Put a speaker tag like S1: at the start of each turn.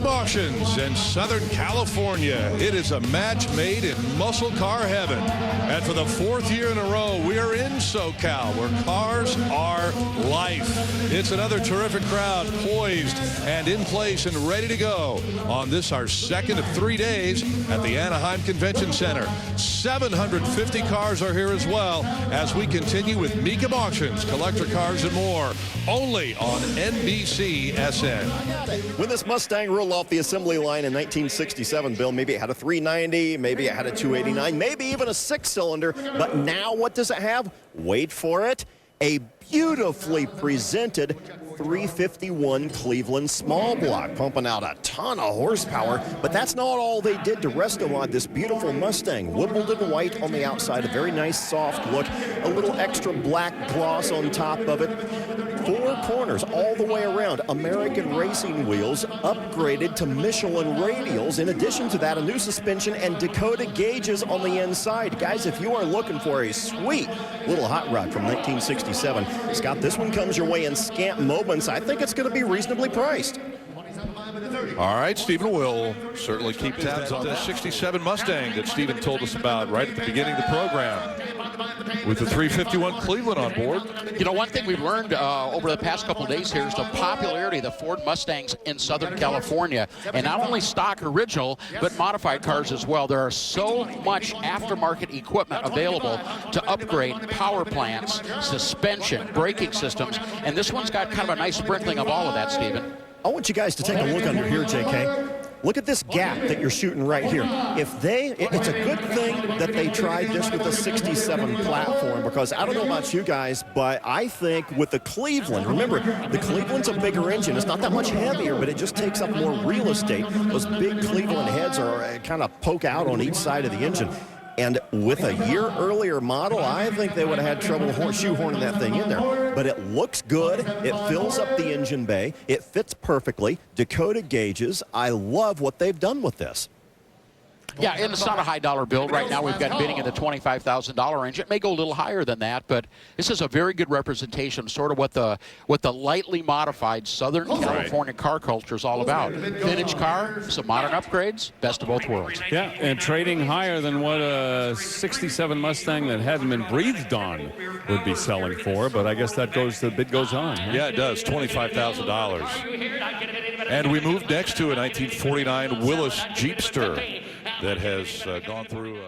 S1: Mecum Auctions in Southern California. It is a match made in muscle car heaven. And for the fourth year in a row, we are in SoCal, where cars are life. It's another terrific crowd, poised and in place and ready to go on this, our second of 3 days at the Anaheim Convention Center. 750 cars are here as well as we continue with Mecum Auctions, collector cars and more, only on NBCSN.
S2: When this Mustang rolled off the assembly line in 1967, Bill, maybe it had a 390, maybe it had a 289, maybe even a 6-cylinder. But now what does it have? Wait for it. A beautifully presented 351 Cleveland small block, pumping out a ton of horsepower. But that's not all they did to resto-mod this beautiful Mustang. Wimbledon white on the outside, a very nice soft look, a little extra black gloss on top of it. 4 corners all the way around. American racing wheels upgraded to Michelin radials. In addition to that, a new suspension and Dakota gauges on the inside. Guys, if you are looking for a sweet little hot rod from 1967, Scott, this one comes your way in scant moments. I think it's going to be reasonably priced.
S1: All right, Stephen, will certainly keep tabs on the 67 Mustang that Stephen told us about right at the beginning of the program, with the 351 Cleveland on board.
S3: You know, one thing we've learned over the past couple of days here is the popularity of the Ford Mustangs in Southern California. And not only stock original, but modified cars as well. There are so much aftermarket equipment available to upgrade power plants, suspension, braking systems. And this one's got kind of a nice sprinkling of all of that, Stephen.
S2: I want you guys to take a look under here, JK. Look at this gap that you're shooting right here. It's a good thing that they tried this with the 67 platform, because I don't know about you guys, but I think with the Cleveland, remember, the Cleveland's a bigger engine. It's not that much heavier, but it just takes up more real estate. Those big Cleveland heads are kind of poke out on each side of the engine. And with a year earlier model, I think they would have had trouble shoehorning that thing in there. But it looks good. It fills up the engine bay. It fits perfectly. Dakota gauges. I love what they've done with this.
S3: Yeah, and it's not a high-dollar build. Right now we've got bidding in the $25,000 range. It may go a little higher than that, but this is a very good representation of sort of what the lightly modified Southern California car culture is all about. Vintage car, some modern upgrades, best of both worlds.
S4: Yeah, and trading higher than what a 67 Mustang that hadn't been breathed on would be selling for, but I guess that goes, the bid goes on. Huh?
S1: Yeah, it does, $25,000. And we move next to a 1949 Willis Jeepster that has gone through